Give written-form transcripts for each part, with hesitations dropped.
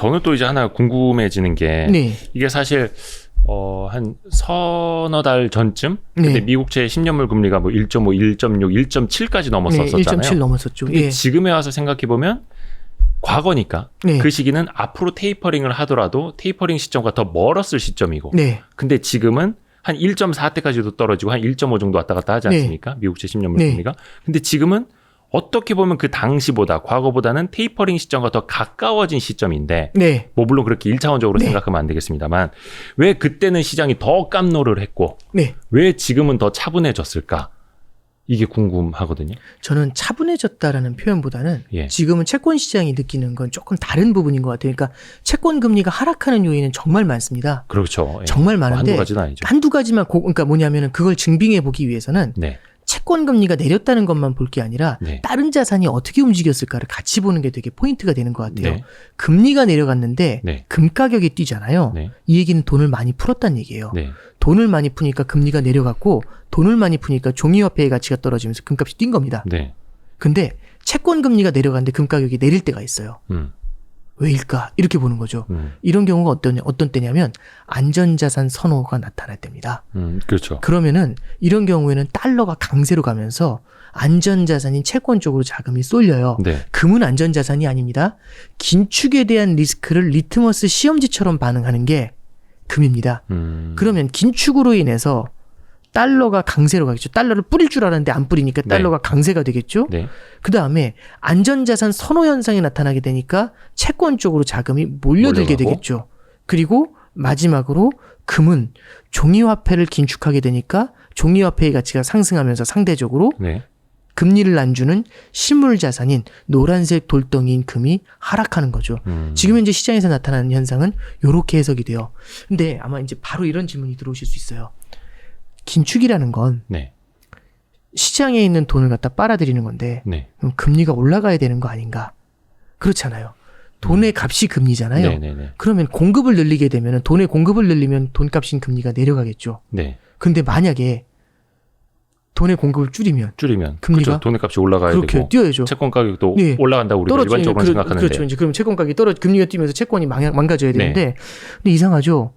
저는 또 이제 하나 궁금해지는 게 네. 이게 사실 한 서너 달 전쯤 그때 네. 미국채 10년물 금리가 뭐 1.5, 1.6, 1.7까지 넘었었잖아요. 1.7 넘었었죠. 근데 예. 지금에 와서 생각해 보면 과거니까 네. 그 시기는 앞으로 테이퍼링을 하더라도 테이퍼링 시점과 더 멀었을 시점이고 네. 근데 지금은 한 1.4대까지도 떨어지고 한 1.5 정도 왔다 갔다 하지 네. 않습니까? 미국채 10년물 네. 금리가. 근데 지금은 어떻게 보면 그 당시보다 과거보다는 테이퍼링 시점과 더 가까워진 시점인데 네. 뭐 물론 그렇게 1차원적으로 네. 생각하면 안 되겠습니다만 왜 그때는 시장이 더 깜놀을 했고 네. 왜 지금은 더 차분해졌을까? 이게 궁금하거든요. 저는 차분해졌다라는 표현보다는 예. 지금은 채권 시장이 느끼는 건 조금 다른 부분인 것 같아요. 그러니까 채권 금리가 하락하는 요인은 정말 많습니다. 그렇죠. 예. 정말 뭐 많은데 한두 가지는 아니죠. 한두 가지만 그러니까 뭐냐면은 그걸 증빙해 보기 위해서는 네. 채권 금리가 내렸다는 것만 볼 게 아니라 네. 다른 자산이 어떻게 움직였을까를 같이 보는 게 되게 포인트가 되는 것 같아요. 네. 금리가 내려갔는데 네. 금 가격이 뛰잖아요. 네. 이 얘기는 돈을 많이 풀었다는 얘기예요. 네. 돈을 많이 푸니까 금리가 내려갔고 돈을 많이 푸니까 종이화폐의 가치가 떨어지면서 금값이 뛴 겁니다. 네. 근데 채권 금리가 내려갔는데 금 가격이 내릴 때가 있어요. 왜일까? 이렇게 보는 거죠. 이런 경우가 어떤 때냐면 안전자산 선호가 나타날 때입니다. 그렇죠. 그러면은 이런 경우에는 달러가 강세로 가면서 안전자산인 채권 쪽으로 자금이 쏠려요. 네. 금은 안전자산이 아닙니다. 긴축에 대한 리스크를 리트머스 시험지처럼 반응하는 게 금입니다. 그러면 긴축으로 인해서 달러가 강세로 가겠죠. 달러를 뿌릴 줄 알았는데 안 뿌리니까 달러가 네. 강세가 되겠죠. 네. 그 다음에 안전자산 선호 현상이 나타나게 되니까 채권 쪽으로 자금이 몰려들게 몰려가고. 되겠죠. 그리고 마지막으로 금은 종이화폐를 긴축하게 되니까 종이화폐의 가치가 상승하면서 상대적으로 네. 금리를 안 주는 실물 자산인 노란색 돌덩이인 금이 하락하는 거죠. 지금 현재 시장에서 나타나는 현상은 이렇게 해석이 돼요. 근데 아마 이제 바로 이런 질문이 들어오실 수 있어요. 긴축이라는 건 네. 시장에 있는 돈을 갖다 빨아들이는 건데 네. 그럼 금리가 올라가야 되는 거 아닌가? 그렇잖아요. 돈의 값이 금리잖아요. 네. 네. 네. 그러면 공급을 늘리게 되면 돈의 공급을 늘리면 돈값인 금리가 내려가겠죠. 네. 근데 만약에 돈의 공급을 줄이면 줄이면 금리가 그렇죠. 돈의 값이 올라가야 그렇게 되고 뛰어야죠. 채권 가격도 네. 올라간다고 우리가 떨어지는 일반적으로 생각하는데 그렇죠. 이제 그럼 채권 가격이 금리가 뛰면서 채권이 망가져야 되는데 근데 이상하죠.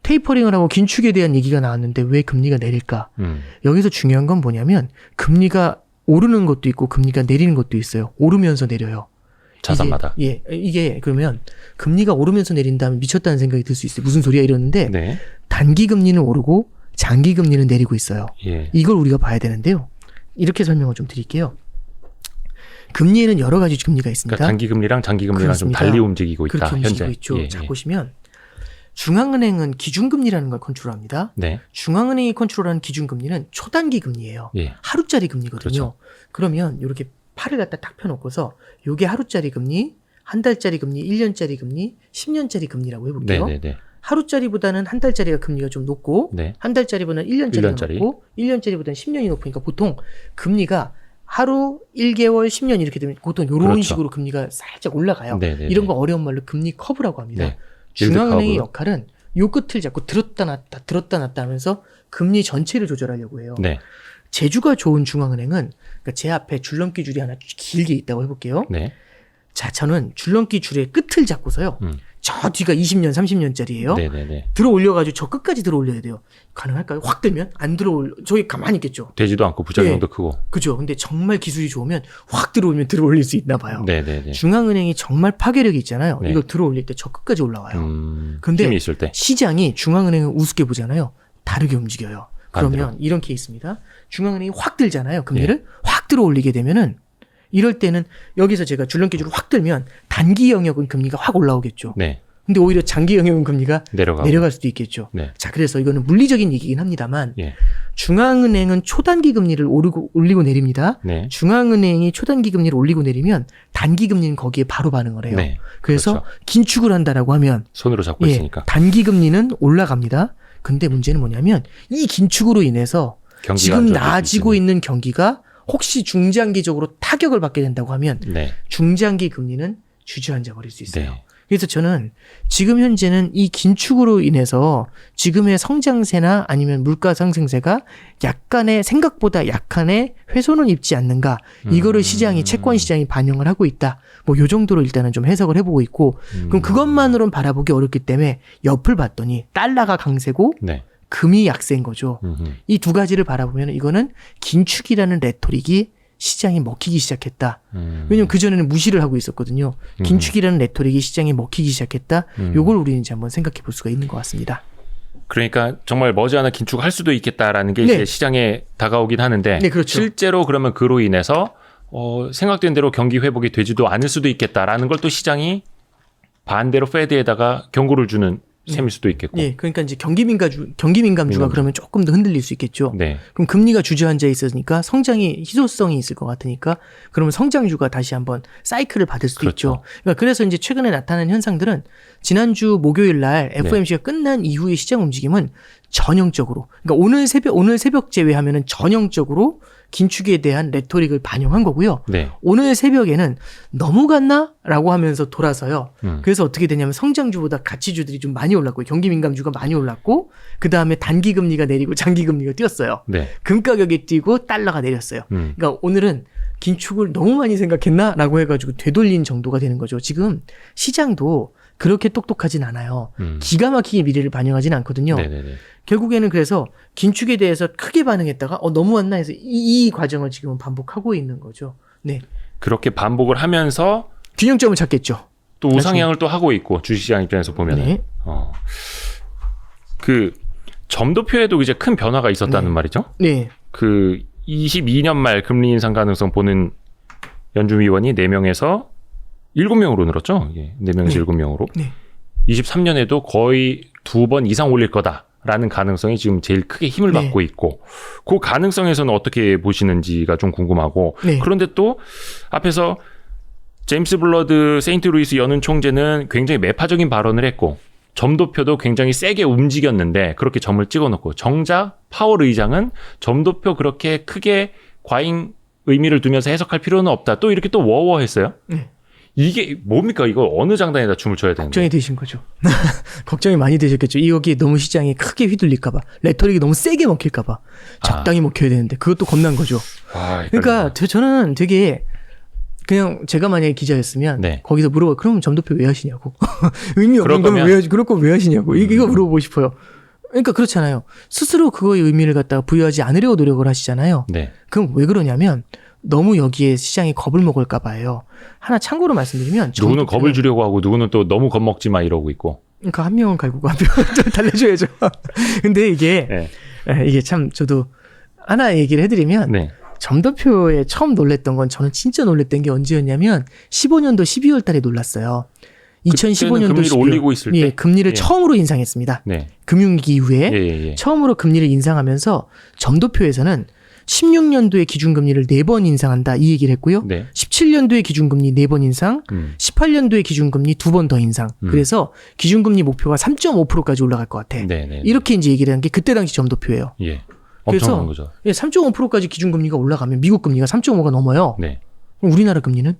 테이퍼링을 하고 긴축에 대한 얘기가 나왔는데 왜 금리가 내릴까? 여기서 중요한 건 뭐냐면 금리가 오르는 것도 있고 금리가 내리는 것도 있어요. 오르면서 내려요. 자산마다. 이게 그러면 금리가 오르면서 내린다면 미쳤다는 생각이 들 수 있어요. 무슨 소리야 이러는데 네. 단기 금리는 오르고 장기 금리는 내리고 있어요. 예. 이걸 우리가 봐야 되는데요. 이렇게 설명을 좀 드릴게요. 금리에는 여러 가지 금리가 있습니다. 그러니까 단기 금리랑 장기 금리랑 그렇습니다. 좀 달리 움직이고 있다. 그렇게 움직이고 현재. 있죠. 예. 자 예. 보시면 중앙은행은 기준금리라는 걸 컨트롤합니다. 네. 중앙은행이 컨트롤하는 기준금리는 초단기 금리예요. 예. 하루짜리 금리거든요. 그렇죠. 그러면 이렇게 팔을 갖다 딱 펴놓고서 요게 하루짜리 금리, 한 달짜리 금리, 1년짜리 금리, 10년짜리 금리라고 해볼게요. 네. 네. 네. 하루짜리보다는 한 달짜리가 금리가 좀 높고 네. 한 달짜리보다는 1년짜리가 1년짜리. 높고 1년짜리보다는 10년이 높으니까 보통 금리가 하루, 1개월, 10년 이렇게 되면 보통 이런 그렇죠. 식으로 금리가 살짝 올라가요. 네네네. 이런 거 어려운 말로 금리 커브라고 합니다. 네. 중앙은행의 일드 역할은 요 끝을 잡고 들었다 놨다 하면서 금리 전체를 조절하려고 해요. 네. 제주가 좋은 중앙은행은 그러니까 제 앞에 줄넘기 줄이 하나 길게 있다고 해볼게요. 네. 자, 저는 줄넘기 줄의 끝을 잡고서요. 저 뒤가 20년, 30년짜리예요. 네네네. 들어 올려가지고 저 끝까지 들어 올려야 돼요. 가능할까요? 확 들면 안 들어 올려. 저기 가만히 있겠죠. 되지도 않고 부작용도 예. 크고. 그죠. 근데 정말 기술이 좋으면 확 들어 올리면 들어 올릴 수 있나 봐요. 네네네. 중앙은행이 정말 파괴력이 있잖아요. 네. 이거 들어 올릴 때 저 끝까지 올라와요. 근데 힘이 있을 때. 시장이 중앙은행을 우습게 보잖아요. 다르게 움직여요. 반대로. 그러면 이런 케이스입니다. 중앙은행이 확 들잖아요. 금리를 확 들어 올리게 되면은 이럴 때는 여기서 제가 줄넘기 줄을 확 들면 단기 영역은 금리가 확 올라오겠죠. 네. 근데 오히려 장기 영역은 금리가 내려가고. 내려갈 수도 있겠죠. 네. 자, 그래서 이거는 물리적인 얘기긴 합니다만 예. 중앙은행은 초단기 금리를 올리고 내립니다. 네. 중앙은행이 초단기 금리를 올리고 내리면 단기 금리는 거기에 바로 반응을 해요. 네. 그래서 그렇죠. 긴축을 한다라고 하면 손으로 잡고 있으니까. 단기 금리는 올라갑니다. 근데 문제는 뭐냐면 이 긴축으로 인해서 경기가 지금 안 좋아질 수 나아지고 있으니. 있는 경기가 혹시 중장기적으로 타격을 받게 된다고 하면 네. 중장기 금리는 주저앉아 버릴 수 있어요. 네. 그래서 저는 지금 현재는 이 긴축으로 인해서 지금의 성장세나 아니면 물가 상승세가 약간의 생각보다 약간의 훼손을 입지 않는가. 이거를 시장이 채권 시장이 반영을 하고 있다. 뭐 요 정도로 일단은 좀 해석을 해보고 있고 그럼 그것만으로는 바라보기 어렵기 때문에 옆을 봤더니 달러가 강세고 네. 금이 약세인 거죠. 이 두 가지를 바라보면 이거는 긴축이라는 레토릭이 시장이 먹히기 시작했다. 왜냐면 그전에는 무시를 하고 있었거든요. 긴축이라는 레토릭이 시장에 먹히기 시작했다. 요걸 우리는 이제 한번 생각해 볼 수가 있는 것 같습니다. 그러니까 정말 머지않아 긴축할 수도 있겠다라는 게 이제 시장에 다가오긴 하는데 네, 그렇죠. 실제로 그러면 그로 인해서 생각된 대로 경기 회복이 되지도 않을 수도 있겠다라는 걸 또 시장이 반대로 페드에다가 경고를 주는 셈일 수도 있겠고. 예, 그러니까 이제 경기 민감주가 그러면 조금 더 흔들릴 수 있겠죠. 네. 그럼 금리가 주저앉아 있으니까 성장이 희소성이 있을 것 같으니까 그러면 성장주가 다시 한번 사이클을 받을 수도 그렇죠. 있죠. 그러니까 그래서 이제 최근에 나타난 현상들은 지난주 목요일 날 FOMC가 끝난 이후의 시장 움직임은 전형적으로, 그러니까 오늘 새벽 제외하면은 전형적으로 긴축에 대한 레토릭을 반영한 거고요. 네. 오늘 새벽에는 너무 갔나라고 하면서 돌아서요. 그래서 어떻게 되냐면 성장주보다 가치주들이 좀 많이 올랐고 경기 민감주가 많이 올랐고 그 다음에 단기 금리가 내리고 장기 금리가 뛰었어요. 네. 금 가격이 뛰고 달러가 내렸어요. 그러니까 오늘은 긴축을 너무 많이 생각했나라고 해가지고 되돌린 정도가 되는 거죠. 지금 시장도 그렇게 똑똑하진 않아요. 기가 막히게 미래를 반영하진 않거든요. 네네네. 결국에는 그래서 긴축에 대해서 크게 반응했다가 너무 왔나 해서 이 과정을 지금 반복하고 있는 거죠. 네. 그렇게 반복을 하면서 균형점을 찾겠죠. 또 우상향을 또 하고 있고 주식시장 입장에서 보면은 네. 그 점도표에도 이제 큰 변화가 있었다는 말이죠. 네. 그 22년 말 금리 인상 가능성 보는 연준위원이 4명에서 7명으로 늘었죠. 예, 4명에서 네. 7명으로. 네. 23년에도 거의 2번 이상 올릴 거다라는 가능성이 지금 제일 크게 힘을 네. 받고 있고 그 가능성에서는 어떻게 보시는지가 좀 궁금하고 네. 그런데 또 앞에서 제임스 블러드 세인트루이스 연은 총재는 굉장히 매파적인 발언을 했고 점도표도 굉장히 세게 움직였는데 그렇게 점을 찍어놓고 정작 파월 의장은 점도표 그렇게 크게 과잉 의미를 두면서 해석할 필요는 없다. 또 이렇게 또 워워했어요. 네. 이게 뭡니까? 이거 어느 장단에다 춤을 춰야 되는데? 걱정이 되신 거죠. 걱정이 많이 되셨겠죠. 여기에 너무 시장이 크게 휘둘릴까봐. 레토릭이 너무 세게 먹힐까봐. 적당히 먹혀야 되는데 그것도 겁난 거죠. 그러니까 저는 되게 그냥 제가 만약에 기자였으면 네. 거기서 물어봐. 그럼 점도표 왜 하시냐고. 의미 없는 그럴 걸 왜 하시? 그럴 거 왜 하시냐고. 이거 물어보고 싶어요. 그러니까 그렇잖아요. 스스로 그거의 의미를 갖다가 부여하지 않으려고 노력을 하시잖아요. 네. 그럼 왜 그러냐면 너무 여기에 시장이 겁을 먹을까 봐요. 하나 참고로 말씀드리면 누구는 겁을 주려고 하고 누구는 또 너무 겁먹지 마 이러고 있고. 그러니까 한 명은 갈구고 한 명은 달래줘야죠. 근데 이게 네. 이게 참 저도 하나 얘기를 해드리면 네. 점도표에 처음 놀랬던 건 저는 진짜 놀랬던 게 언제였냐면 15년도 12월 달에 놀랐어요. 2015년도 금리를 12월. 올리고 있을 때. 예, 금리를 예. 처음으로 인상했습니다. 네. 금융위기 이후에 예. 처음으로 금리를 인상하면서 점도표에서는 16년도에 기준금리를 4번 인상한다 이 얘기를 했고요. 네. 17년도에 기준금리 4번 인상, 18년도에 기준금리 2번 더 인상. 그래서 기준금리 목표가 3.5%까지 올라갈 것 같아. 네. 이렇게 이제 얘기를 한 게 그때 당시 점도표예요. 예. 그래서 엄청난 거죠. 예, 3.5%까지 기준금리가 올라가면 미국 금리가 3.5가 넘어요. 네. 그럼 우리나라 금리는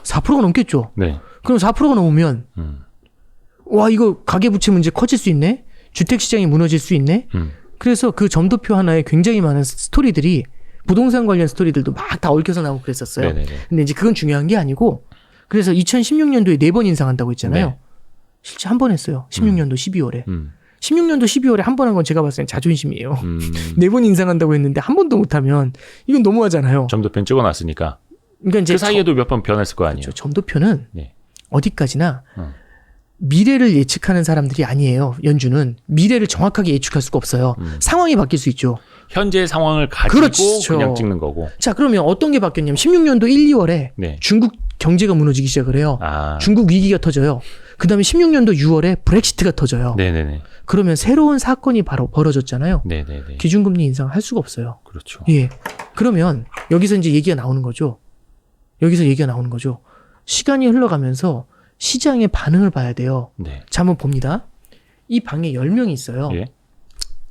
4%가 넘겠죠. 네. 그럼 4%가 넘으면 와 이거 가계부채 문제 커질 수 있네. 주택시장이 무너질 수 있네. 그래서 그 점도표 하나에 굉장히 많은 스토리들이 부동산 관련 스토리들도 막 다 얽혀서 나오고 그랬었어요. 네네네. 근데 이제 그건 중요한 게 아니고 그래서 2016년도에 4번 인상한다고 했잖아요. 네. 실제 한 번 했어요. 16년도 12월에. 16년도 12월에 한 번 한 건 제가 봤을 땐 자존심이에요. 4번 인상한다고 했는데 한 번도 못하면 이건 너무하잖아요. 점도편 찍어놨으니까. 그러니까 이제 그 사이에도 몇 번 변했을 거 아니에요. 점도표는 네. 어디까지나 미래를 예측하는 사람들이 아니에요. 연준은 미래를 정확하게 예측할 수가 없어요. 상황이 바뀔 수 있죠. 현재 상황을 가지고 그렇죠. 그냥 찍는 거고. 자, 그러면 어떤 게 바뀌었냐면 16년도 1, 2월에 네. 중국 경제가 무너지기 시작을 해요. 아. 중국 위기가 터져요. 그다음에 16년도 6월에 브렉시트가 터져요. 네네네. 그러면 새로운 사건이 바로 벌어졌잖아요. 네네네. 기준금리 인상할 수가 없어요. 그렇죠. 예. 그러면 여기서 이제 얘기가 나오는 거죠. 시간이 흘러가면서 시장의 반응을 봐야 돼요. 네. 자, 한번 봅니다. 이 방에 10명이 있어요. 예.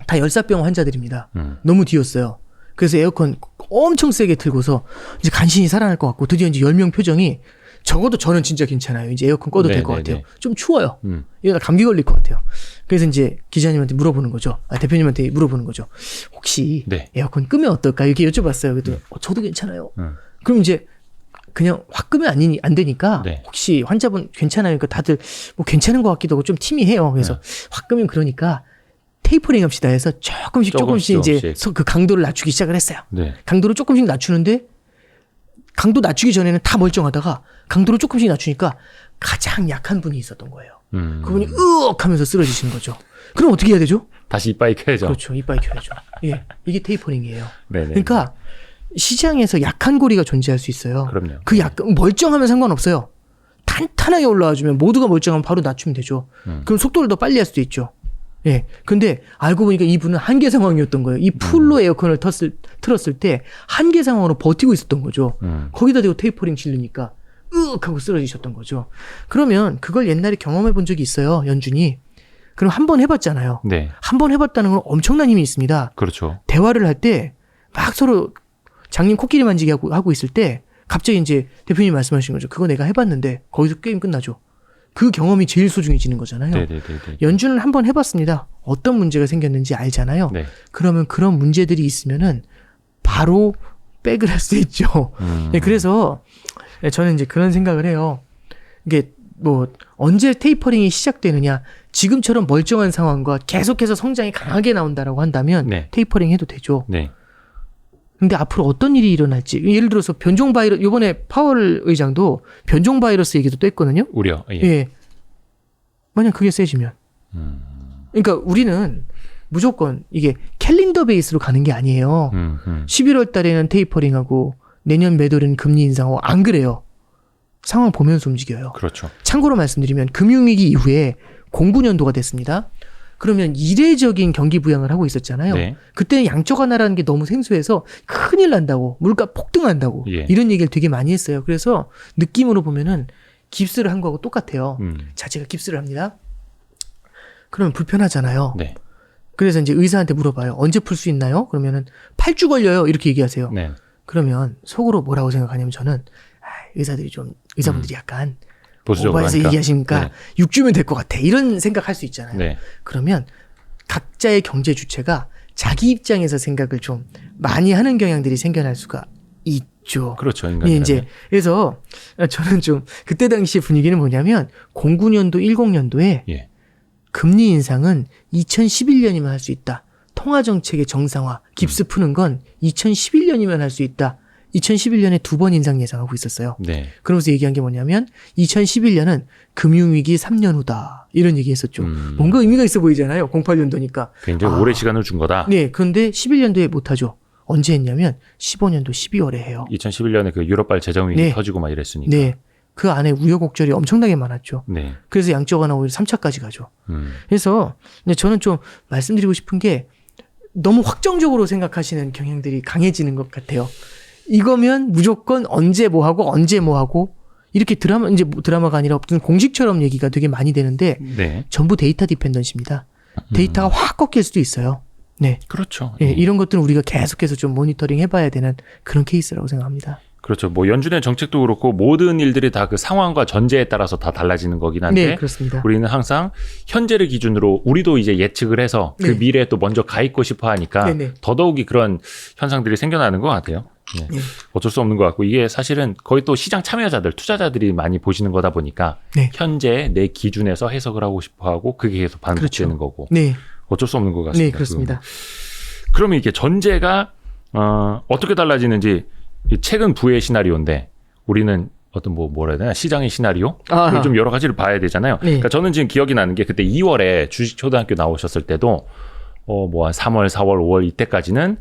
다 열사병 환자들입니다. 음. 너무 뒤었어요. 그래서 에어컨 엄청 세게 틀고서 이제 간신히 살아날 것 같고 드디어 이제 10명 표정이 적어도 저는 진짜 괜찮아요. 이제 에어컨 꺼도 될 것 네네네. 같아요. 좀 추워요. 이러다 감기 걸릴 것 같아요. 그래서 이제 기자님한테 물어보는 거죠. 대표님한테 물어보는 거죠. 혹시 네. 에어컨 끄면 어떨까? 이렇게 여쭤봤어요. 그랬더니 저도 괜찮아요. 그럼 이제 그냥 확 끄면 안 되니까 네. 혹시 환자분 괜찮아요? 그러니까 다들 뭐 괜찮은 것 같기도 하고 좀 팀이해요. 그래서 확 끄면 그러니까 테이퍼링 합시다 해서 조금씩 이제 그 강도를 낮추기 시작을 했어요. 네. 강도를 조금씩 낮추는데 강도 낮추기 전에는 다 멀쩡하다가 강도를 조금씩 낮추니까 가장 약한 분이 있었던 거예요. 그분이 으억 하면서 쓰러지시는 거죠. 그럼 어떻게 해야 되죠? 다시 이빨이 켜야죠. 그렇죠. 이빨 켜야죠. 예, 이게 테이퍼링이에요. 네네. 그러니까 시장에서 약한 고리가 존재할 수 있어요. 그럼요. 그 약간 멀쩡하면 상관없어요. 탄탄하게 올라와주면 모두가 멀쩡하면 바로 낮추면 되죠. 그럼 속도를 더 빨리 할 수도 있죠. 예. 근데 알고 보니까 이분은 한계 상황이었던 거예요. 이 풀로 에어컨을 틀었을 때 한계 상황으로 버티고 있었던 거죠. 거기다 대고 테이퍼링 질르니까 으윽 하고 쓰러지셨던 거죠. 그러면 그걸 옛날에 경험해 본 적이 있어요. 연준이. 그럼 한 번 해봤잖아요. 네. 한 번 해봤다는 건 엄청난 힘이 있습니다. 그렇죠. 대화를 할 때 막 서로 장님 코끼리 만지기 하고 있을 때 갑자기 이제 대표님 말씀하신 거죠. 그거 내가 해봤는데 거기서 게임 끝나죠. 그 경험이 제일 소중해지는 거잖아요. 네네네. 연준을 한번 해봤습니다. 어떤 문제가 생겼는지 알잖아요. 네. 그러면 그런 문제들이 있으면은 바로 백을 할 수 있죠. 네, 그래서 저는 이제 그런 생각을 해요. 이게 뭐 언제 테이퍼링이 시작되느냐? 지금처럼 멀쩡한 상황과 계속해서 성장이 강하게 나온다라고 한다면 네. 테이퍼링 해도 되죠. 네. 근데 앞으로 어떤 일이 일어날지 예를 들어서 변종 바이러스 이번에 파월 의장도 변종 바이러스 얘기도 또 했거든요. 우려. 예. 예. 만약 그게 세지면. 그러니까 우리는 무조건 이게 캘린더 베이스로 가는 게 아니에요. 11월 달에는 테이퍼링하고 내년 매도는 금리 인상하고 안 그래요. 상황 보면서 움직여요. 그렇죠. 참고로 말씀드리면 금융위기 이후에 09년도가 됐습니다. 그러면 이례적인 경기 부양을 하고 있었잖아요. 네. 그때는 양적 완화라는 게 너무 생소해서 큰일 난다고 물가 폭등한다고 예. 이런 얘기를 되게 많이 했어요. 그래서 느낌으로 보면은 깁스를 한 거하고 똑같아요. 자, 제가 깁스를 합니다. 그러면 불편하잖아요. 네. 그래서 이제 의사한테 물어봐요. 언제 풀 수 있나요? 그러면은 8주 걸려요. 이렇게 얘기하세요. 네. 그러면 속으로 뭐라고 생각하냐면 저는 의사분들이 약간 보수적으로 오버해서 하니까. 얘기하시니까 네. 6주면 될 것 같아. 이런 생각할 수 있잖아요. 네. 그러면 각자의 경제 주체가 자기 입장에서 생각을 좀 많이 하는 경향들이 생겨날 수가 있죠. 그렇죠. 예, 인간이라면. 이제 그래서 저는 좀 그때 당시 분위기는 뭐냐면 09년도 10년도에 예. 금리 인상은 2011년이면 할 수 있다. 통화 정책의 정상화, 깁스 푸는 건 2011년이면 할 수 있다. 2011년에 2번 인상 예상하고 있었어요. 네. 그러면서 얘기한 게 뭐냐면 2011년은 금융위기 3년 후다. 이런 얘기 했었죠. 뭔가 의미가 있어 보이잖아요. 08년도니까. 굉장히 오래 시간을 준 거다. 네. 그런데 11년도에 못하죠. 언제 했냐면 15년도 12월에 해요. 2011년에 그 유럽발 재정위기 네. 터지고 막 이랬으니까. 네. 그 안에 우여곡절이 엄청나게 많았죠. 네. 그래서 양적 완화 오히려 3차까지 가죠. 그래서 근데 저는 좀 말씀드리고 싶은 게 너무 확정적으로 생각하시는 경향들이 강해지는 것 같아요. 이거면 무조건 언제 뭐 하고 이렇게 이제 드라마가 아니라 무슨 공식처럼 얘기가 되게 많이 되는데 네. 전부 데이터 디펜던시입니다. 데이터가 확 꺾일 수도 있어요. 네. 그렇죠. 예, 이런 것들은 우리가 계속해서 좀 모니터링 해봐야 되는 그런 케이스라고 생각합니다. 그렇죠. 뭐 연준의 정책도 그렇고 모든 일들이 다 그 상황과 전제에 따라서 다 달라지는 거긴 한데 네, 그렇습니다. 우리는 항상 현재를 기준으로 우리도 이제 예측을 해서 그 네. 미래에 또 먼저 가 있고 싶어 하니까 네네. 더더욱이 그런 현상들이 생겨나는 것 같아요. 네. 네. 어쩔 수 없는 것 같고 이게 사실은 거의 또 시장 참여자들, 투자자들이 많이 보시는 거다 보니까 네. 현재 내 기준에서 해석을 하고 싶어 하고 그게 계속 반복되는 그렇죠. 거고 네, 어쩔 수 없는 것 같습니다. 네, 그렇습니다. 그러면 이게 전제가 어떻게 달라지는지 이 최근 부의 시나리오인데 우리는 어떤 뭐라 해야 되나 시장의 시나리오 아하. 좀 여러 가지를 봐야 되잖아요. 네. 그러니까 저는 지금 기억이 나는 게 그때 2월에 주식 초등학교 나오셨을 때도 뭐 한 3월, 4월, 5월 이때까지는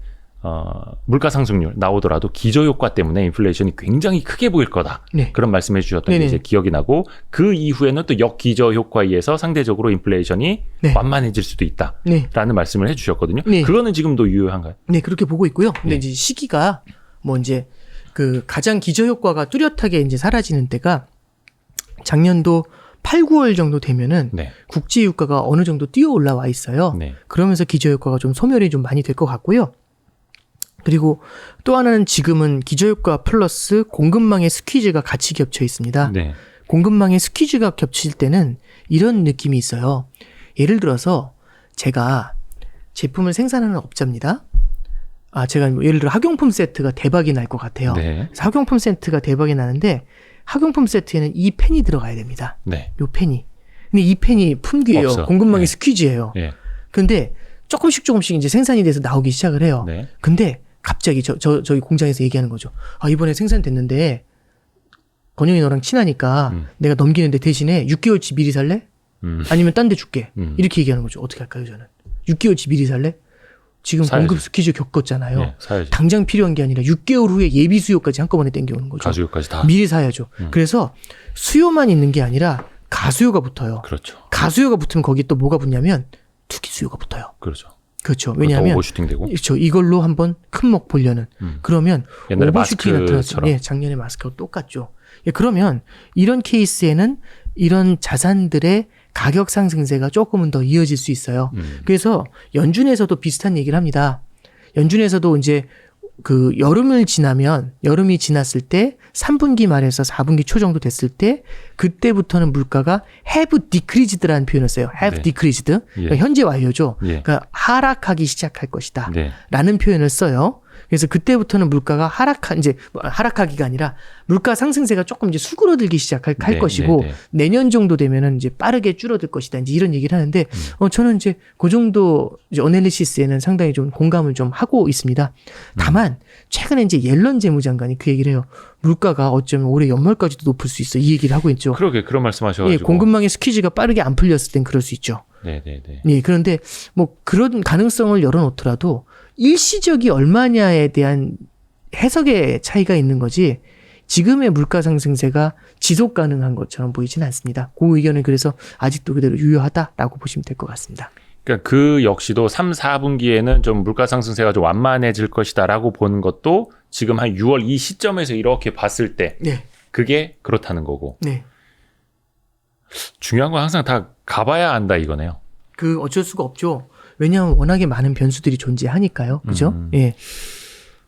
물가 상승률 나오더라도 기저효과 때문에 인플레이션이 굉장히 크게 보일 거다. 네. 그런 말씀해 주셨던 게 네네. 이제 기억이 나고 그 이후에는 또 역기저효과에 의해서 상대적으로 인플레이션이 네. 완만해질 수도 있다. 네, 라는 말씀을 해 주셨거든요. 네. 그거는 지금도 유효한가요? 네, 그렇게 보고 있고요. 근데 네. 이제 시기가 뭐 이제 그 가장 기저효과가 뚜렷하게 이제 사라지는 때가 작년도 8, 9월 정도 되면은 네. 국제유가가 어느 정도 뛰어 올라와 있어요. 네. 그러면서 기저효과가 좀 소멸이 좀 많이 될 것 같고요. 그리고 또 하나는 지금은 기저효과 플러스 공급망의 스퀴즈가 같이 겹쳐 있습니다. 네. 공급망의 스퀴즈가 겹칠 때는 이런 느낌이 있어요. 예를 들어서 제가 제품을 생산하는 업자입니다. 제가 예를 들어 학용품 세트가 대박이 날 것 같아요. 네. 그래서 학용품 세트가 대박이 나는데 학용품 세트에는 이 펜이 들어가야 됩니다. 네. 요 펜이. 근데 이 펜이 품귀예요. 없어. 공급망이 네. 스퀴즈예요. 예. 근데 조금씩 이제 생산이 돼서 나오기 시작을 해요. 네. 근데 갑자기 저희 공장에서 얘기하는 거죠. 이번에 생산됐는데 건영이 너랑 친하니까 내가 넘기는데 대신에 6개월치 미리 살래? 아니면 딴 데 줄게. 이렇게 얘기하는 거죠. 어떻게 할까요, 저는? 6개월치 미리 살래? 지금 사야지. 공급 스퀴즈 겪었잖아요. 네, 사야지. 당장 필요한 게 아니라 6개월 후에 예비 수요까지 한꺼번에 땡겨오는 거죠. 가수요까지 다. 미리 사야죠. 그래서 수요만 있는 게 아니라 가수요가 붙어요. 그렇죠. 가수요가 붙으면 거기 또 뭐가 붙냐면 투기 수요가 붙어요. 그렇죠. 그렇죠. 왜냐하면 오버슈팅 되고. 그렇죠. 이걸로 한번 큰 먹 보려는. 그러면 옛날에 오버슈팅이 나타났어요. 마스크처럼. 예, 작년에 마스크하고 똑같죠. 예, 그러면 이런 케이스에는 이런 자산들의 가격 상승세가 조금은 더 이어질 수 있어요. 그래서 연준에서도 비슷한 얘기를 합니다. 연준에서도 이제 그 여름이 지났을 때 3분기 말에서 4분기 초 정도 됐을 때 그때부터는 물가가 have decreased라는 표현을 써요. have 네. decreased. 그러니까 예. 현재 완료죠. 예. 그러니까 하락하기 시작할 것이다. 네. 라는 표현을 써요. 그래서 그때부터는 물가가 하락하기가 아니라 물가 상승세가 조금 이제 수그러들기 시작할 네, 것이고 네, 네. 내년 정도 되면은 이제 빠르게 줄어들 것이다. 이제 이런 얘기를 하는데 저는 이제 그 정도 이제 어널리시스에는 상당히 좀 공감을 좀 하고 있습니다. 다만 최근에 이제 옐런 재무장관이 그 얘기를 해요. 물가가 어쩌면 올해 연말까지도 높을 수 있어. 이 얘기를 하고 있죠. 그러게 그런 말씀하셔가지고. 예, 공급망의 스퀴즈가 빠르게 안 풀렸을 땐 그럴 수 있죠. 네네네. 예, 그런데 뭐 그런 가능성을 열어놓더라도 일시적이 얼마냐에 대한 해석의 차이가 있는 거지 지금의 물가 상승세가 지속 가능한 것처럼 보이지는 않습니다. 그 의견은 그래서 아직도 그대로 유효하다라고 보시면 될 것 같습니다. 그러니까 그 역시도 3, 4분기에는 좀 물가 상승세가 좀 완만해질 것이다라고 보는 것도 지금 한 6월 이 시점에서 이렇게 봤을 때 네, 그게 그렇다는 거고. 네. 중요한 건 항상 다 가봐야 안다 이거네요. 그 어쩔 수가 없죠. 왜냐하면 워낙에 많은 변수들이 존재하니까요. 그죠? 예.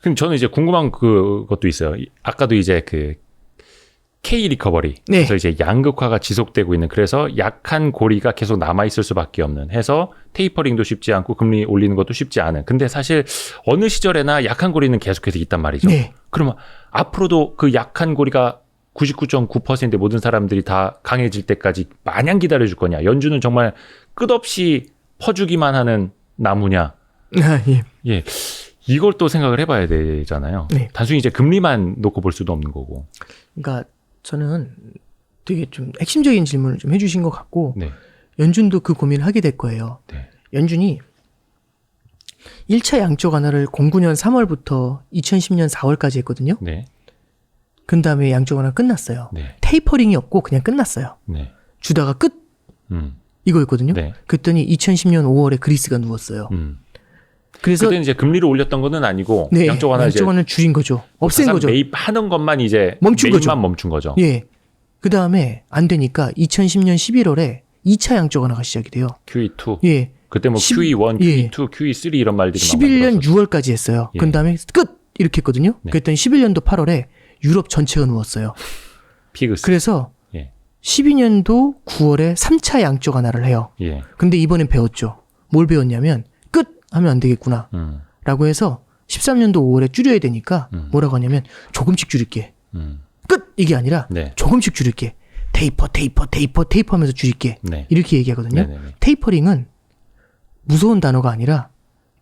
그럼 저는 이제 궁금한 그것도 있어요. 아까도 이제 그 K 리커버리. 네. 그래서 이제 양극화가 지속되고 있는 그래서 약한 고리가 계속 남아 있을 수밖에 없는 해서 테이퍼링도 쉽지 않고 금리 올리는 것도 쉽지 않은. 근데 사실 어느 시절에나 약한 고리는 계속해서 있단 말이죠. 네. 그러면 앞으로도 그 약한 고리가 99.9%의 모든 사람들이 다 강해질 때까지 마냥 기다려줄 거냐. 연준은 정말 끝없이 퍼주기만 하는 나무냐. 예. 예. 이걸 또 생각을 해봐야 되잖아요. 네. 단순히 이제 금리만 놓고 볼 수도 없는 거고. 그러니까 저는 되게 좀 핵심적인 질문을 좀 해주신 것 같고 네. 연준도 그 고민을 하게 될 거예요. 네. 연준이 1차 양적 완화를 09년 3월부터 2010년 4월까지 했거든요. 네. 그 다음에 양적 완화 끝났어요. 네. 테이퍼링이 없고 그냥 끝났어요. 네. 주다가 끝 음. 이거였거든요. 네. 그랬더니 2010년 5월에 그리스가 누웠어요. 그래서 그때는 이제 금리를 올렸던 거는 아니고 네, 양적 완화 이제 양적 완화를 줄인 거죠. 없앤 자산 거죠. 매입하는 것만 이제 멈춘 매입만 거죠. 멈춘 거죠. 예. 그 다음에 안 되니까 2010년 11월에 2차 양적 완화가 시작이 돼요. QE2. 예. 그때 뭐 10 QE1, 예. QE2, QE3 이런 말들이 막 11년 만들었었죠. 6월까지 했어요. 예. 그 다음에 끝! 이렇게 했거든요. 네. 그랬더니 11년도 8월에 유럽 전체가 누웠어요. 피그스. 그래서 예. 12년도 9월에 3차 양적 완화를 해요. 예. 근데 이번엔 배웠죠. 뭘 배웠냐면 끝! 하면 안 되겠구나. 라고 해서 13년도 5월에 줄여야 되니까 뭐라고 하냐면 조금씩 줄일게. 끝! 이게 아니라 네. 조금씩 줄일게. 테이퍼 하면서 줄일게. 네. 이렇게 얘기하거든요. 네네네. 테이퍼링은 무서운 단어가 아니라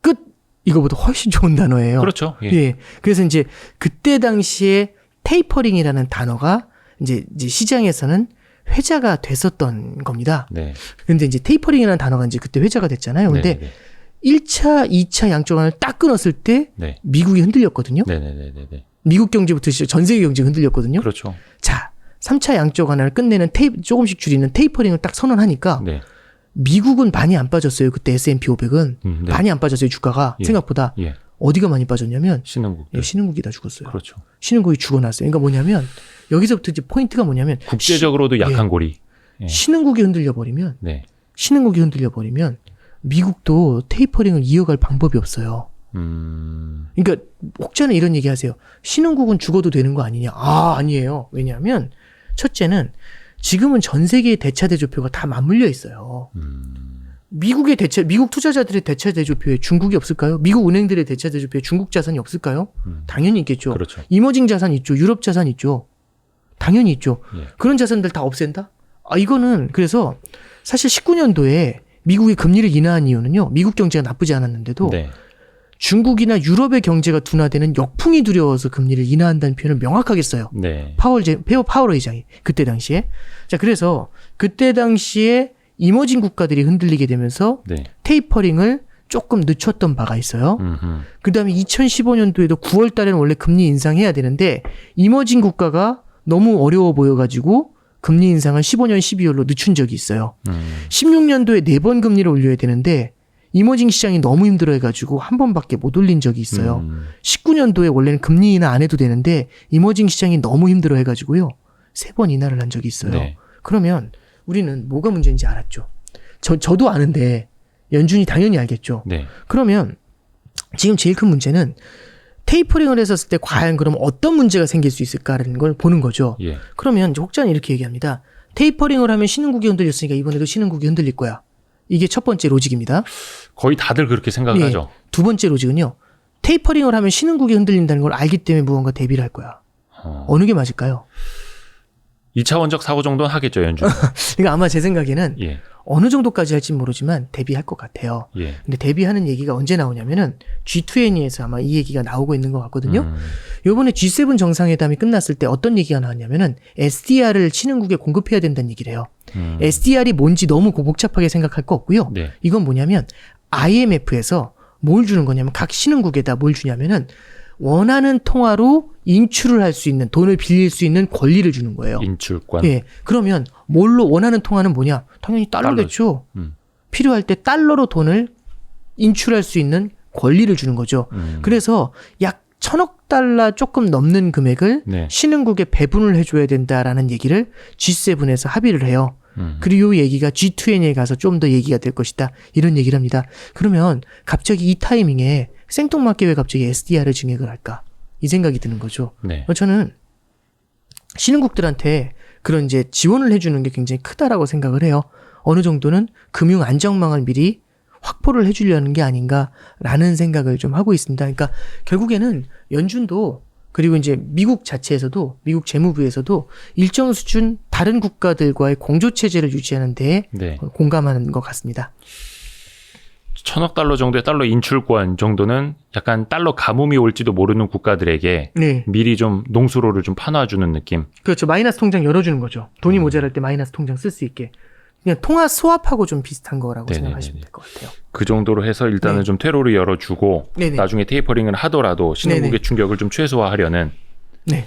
끝! 이거보다 훨씬 좋은 단어예요. 그렇죠. 예. 예. 그래서 이제 그때 당시에 테이퍼링이라는 단어가 이제 시장에서는 회자가 됐었던 겁니다. 네. 근데 이제 테이퍼링이라는 단어가 이제 그때 회자가 됐잖아요. 근데 네네네. 1차, 2차 양적 완화를 딱 끊었을 때 네. 미국이 흔들렸거든요. 네네네네. 미국 경제부터 시작, 전 세계 경제가 흔들렸거든요. 그렇죠. 자, 3차 양적 완화를 끝내는 조금씩 줄이는 테이퍼링을 딱 선언하니까 네. 미국은 많이 안 빠졌어요. 그때 S&P 500은 네. 많이 안 빠졌어요. 주가가 예. 생각보다. 예. 어디가 많이 빠졌냐면 신흥국. 예, 신흥국이 다 죽었어요. 그렇죠. 신흥국이 죽어났어요. 그러니까 뭐냐면 여기서부터 이제 포인트가 뭐냐면 국제적으로도 약한 고리. 예. 신흥국이 흔들려 버리면 네. 미국도 테이퍼링을 이어갈 방법이 없어요. 그러니까 혹자는 이런 얘기 하세요. 신흥국은 죽어도 되는 거 아니냐. 아니에요. 왜냐하면 첫째는 지금은 전 세계의 대차 대조표가 다 맞물려 있어요. 미국 투자자들의 대차 대조표에 중국이 없을까요? 미국 은행들의 대차 대조표에 중국 자산이 없을까요? 당연히 있겠죠. 그렇죠. 이머징 자산 있죠. 유럽 자산 있죠. 당연히 있죠. 예. 그런 자산들 다 없앤다? 이거는 그래서 사실 19년도에 미국이 금리를 인하한 이유는요. 미국 경제가 나쁘지 않았는데도 네. 중국이나 유럽의 경제가 둔화되는 역풍이 두려워서 금리를 인하한다는 표현을 명확하게 써요. 네. 파월 의장이 그때 당시에. 자, 그래서 그때 당시에 이머징 국가들이 흔들리게 되면서 네. 테이퍼링을 조금 늦췄던 바가 있어요. 그다음에 2015년도에도 9월 달에는 원래 금리 인상해야 되는데 이머징 국가가 너무 어려워 보여가지고 금리 인상을 15년 12월로 늦춘 적이 있어요. 16년도에 4번 금리를 올려야 되는데 이머징 시장이 너무 힘들어해가지고 한 번밖에 못 올린 적이 있어요. 19년도에 원래는 금리 인하 안 해도 되는데 이머징 시장이 너무 힘들어해가지고요. 3번 인하를 한 적이 있어요. 네. 그러면 우리는 뭐가 문제인지 알았죠. 저도 아는데 연준이 당연히 알겠죠. 네. 그러면 지금 제일 큰 문제는 테이퍼링을 했었을 때 과연 그럼 어떤 문제가 생길 수 있을까라는 걸 보는 거죠. 예. 그러면 이제 혹자는 이렇게 얘기합니다. 테이퍼링을 하면 신흥국이 흔들렸으니까 이번에도 신흥국이 흔들릴 거야. 이게 첫 번째 로직입니다. 거의 다들 그렇게 생각을 예. 하죠. 두 번째 로직은요. 테이퍼링을 하면 신흥국이 흔들린다는 걸 알기 때문에 무언가 대비를 할 거야. 어느 게 맞을까요? 2차원적 사고 정도는 하겠죠, 연준. 그러니까 아마 제 생각에는 예. 어느 정도까지 할지 모르지만 대비할 것 같아요. 예. 근데 대비하는 얘기가 언제 나오냐면은 G20에서 아마 이 얘기가 나오고 있는 것 같거든요. 요번에 G7 정상회담이 끝났을 때 어떤 얘기가 나왔냐면은 SDR을 신흥국에 공급해야 된다는 얘기를 해요. SDR이 뭔지 너무 복잡하게 생각할 거 없고요. 네. 이건 뭐냐면 IMF에서 뭘 주는 거냐면 각 신흥국에다 뭘 주냐면은 원하는 통화로 인출을 할 수 있는 돈을 빌릴 수 있는 권리를 주는 거예요. 인출권. 예. 그러면 뭘로 원하는 통화는 뭐냐? 당연히 달러겠죠. 필요할 때 달러로 돈을 인출할 수 있는 권리를 주는 거죠. 그래서 약 1,000억 달러 조금 넘는 금액을 네. 신흥국에 배분을 해줘야 된다라는 얘기를 G7에서 합의를 해요. 그리고 이 얘기가 G20에 가서 좀 더 얘기가 될 것이다. 이런 얘기를 합니다. 그러면 갑자기 이 타이밍에 생뚱맞게 왜 갑자기 SDR을 증액을 할까? 이 생각이 드는 거죠. 네. 저는 신흥국들한테 그런 이제 지원을 해주는 게 굉장히 크다라고 생각을 해요. 어느 정도는 금융 안정망을 미리 확보를 해주려는 게 아닌가라는 생각을 좀 하고 있습니다. 그러니까 결국에는 연준도 그리고 이제 미국 자체에서도 미국 재무부에서도 일정 수준 다른 국가들과의 공조 체제를 유지하는 데 네. 공감하는 것 같습니다. 1,000억 달러 정도의 달러 인출권 정도는 약간 달러 가뭄이 올지도 모르는 국가들에게 네. 미리 좀 농수로를 좀 파놔주는 느낌. 그렇죠. 마이너스 통장 열어주는 거죠. 돈이 모자랄 때 마이너스 통장 쓸 수 있게. 그냥 통화 스왑하고 좀 비슷한 거라고 네네네네. 생각하시면 될 것 같아요. 그 정도로 해서 일단은 네. 좀 퇴로를 열어주고 네네. 나중에 테이퍼링을 하더라도 신흥국의 네네. 충격을 좀 최소화하려는 네.